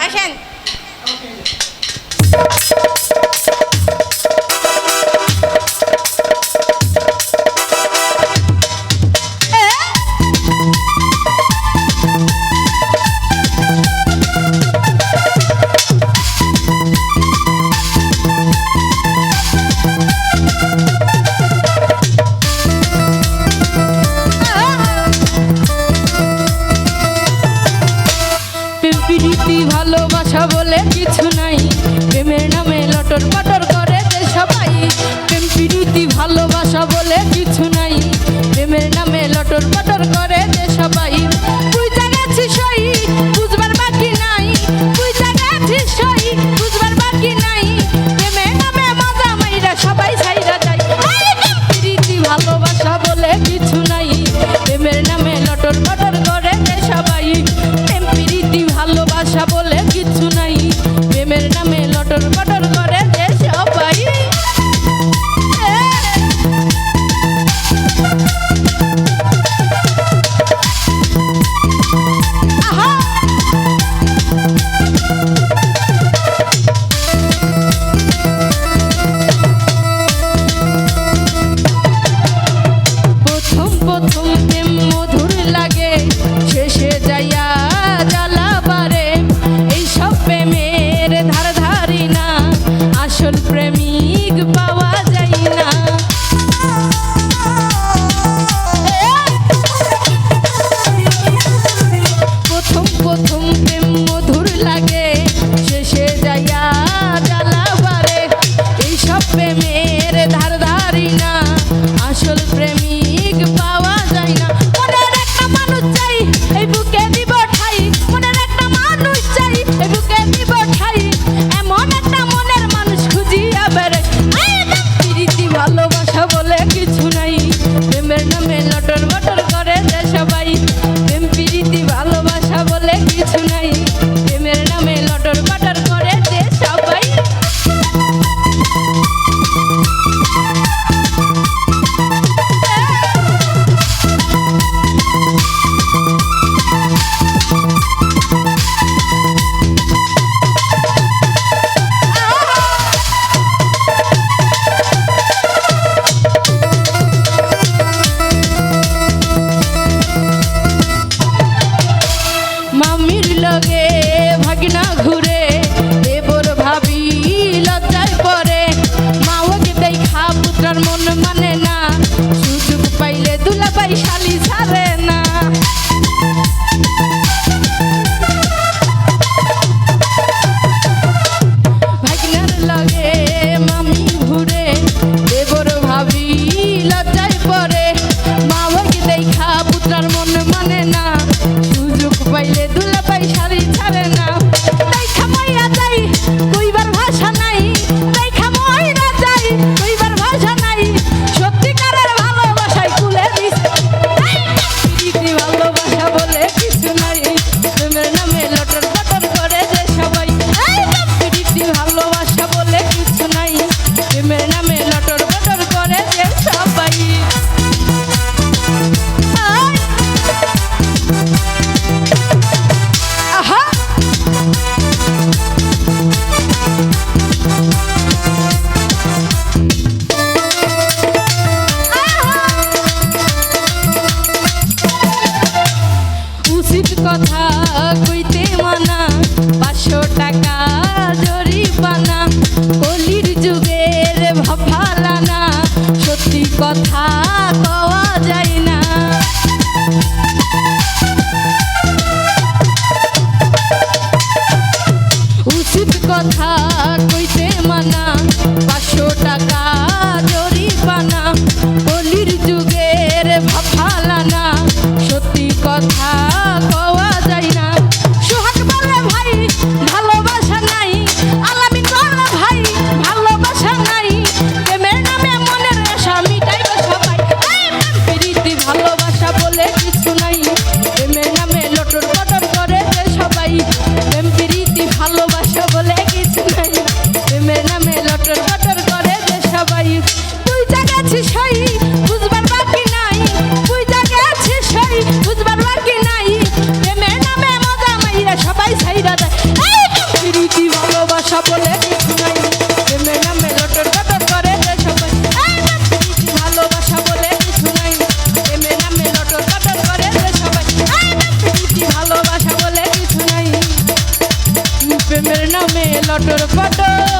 আসেন। প্রীতি ভালোবাসা বলে কিছু নাই, প্রেমের নামে লটর পটর করে যে সবাই। প্রেম প্রীতি ভালোবাসা বলে কিছু নাই, প্রেমের নামে লটর পটর করে যে সবাই। তুই জাগাছিস সই বুঝবার বাকি নাই, তুই জাগাছিস সই বুঝবার বাকি নাই। প্রেমের নামে মজা মাইরা সবাই ছাইরা যায়। প্রীতি ভালোবাসা বলে কিছু নাই, প্রেমের নামে লটর পটর করে যে সবাই। প্রেম প্রীতি ভালোবাসা বলে কিছু নাই, প্রেমের নামে লটর পটর করে যে সবাই। প্রথম প্রথম প্রেম মধুর লাগে, শেষে যাইয়া জ্বালা বারে। এইসব প্রেমের ধার ধারি না, আসল প্রেমিক পাওয়া যায় না। প্রথম প্রথম প্রেম মধুর লাগে, শেষে যাইয়া জ্বালা বারে। এইসব প্রেমের ধার ধারি না, আসল প্রেমিক পাওয়া যায় না। মনের একটা মানুষ চাই এই বুকে দিব ঠাই, মনের একটা মানুষ চাই এই বুকে দিব ঠাই। এমন একটা মনের মানুষ খুঁজিয়া বেড়ে। প্রীতি ভালোবাসা বলে কিছু নাই, প্রেমের নামে লটর বটর করে যে সবাই। প্রেম প্রীতি ভালোবাসা বলে কিছু নাই, প্রেমের নামে লটর বটর করে যে সবাই। মামির লগে ভাগনা ঘুরে, দেবর ভাবি লজ্জায় পড়ে। মাওকে দেখা পুত্রার মন মানে না, সুযোগ পাইলে দুলাভাই শালি ছাড়ে না। ভাগনার লগে মামি ঘুরে, দেবর ভাবি লজ্জায় পড়ে। মাওকে দেখা পুত্রার মন মানে না, সুযোগ পাইলে দুলাভাই শাড়ি ছাড়ে না। দেখা মইরা যাই কইবার ভাষা নাই, দেখা মইরা যাই কইবার ভাষা নাই। সত্যিকারের ভালোবাসায় কুলে দিস। প্রীতি ভালোবাসা বলে কিছু নাই, প্রেমের নামে লটর পটর করে যে সবাই। প্রীতি ভালোবাসা বলে কিছু নাই, প্রেমের নামে লটর পটর করে যে সবাই। আহা উচিত কথা কইতে মানা, 500 টাকা জরিমানা। কলির যুগের ভাফালানা, সত্যি কথা কওয়া যায় না। উচিত কথা কইতে মানা, 500 টাকা জরিমানা। কলির যুগের ভাফালানা, সত্যি কথা কওয়া যায় না। সোহাগ বলে ভাই ভালোবাসা নাই, আলামিন বলে ভাই ভালোবাসা নাই। প্রেমের নামে মনের আশা মিটাইব সবাই। প্রীতি ভালোবাসা বলে কিছু নাই, প্রেমের নামে লটর পটর করে যে সবাই। প্রেম প্রীতি ভালোবাসা বলে কিছু নাই, লটর পটর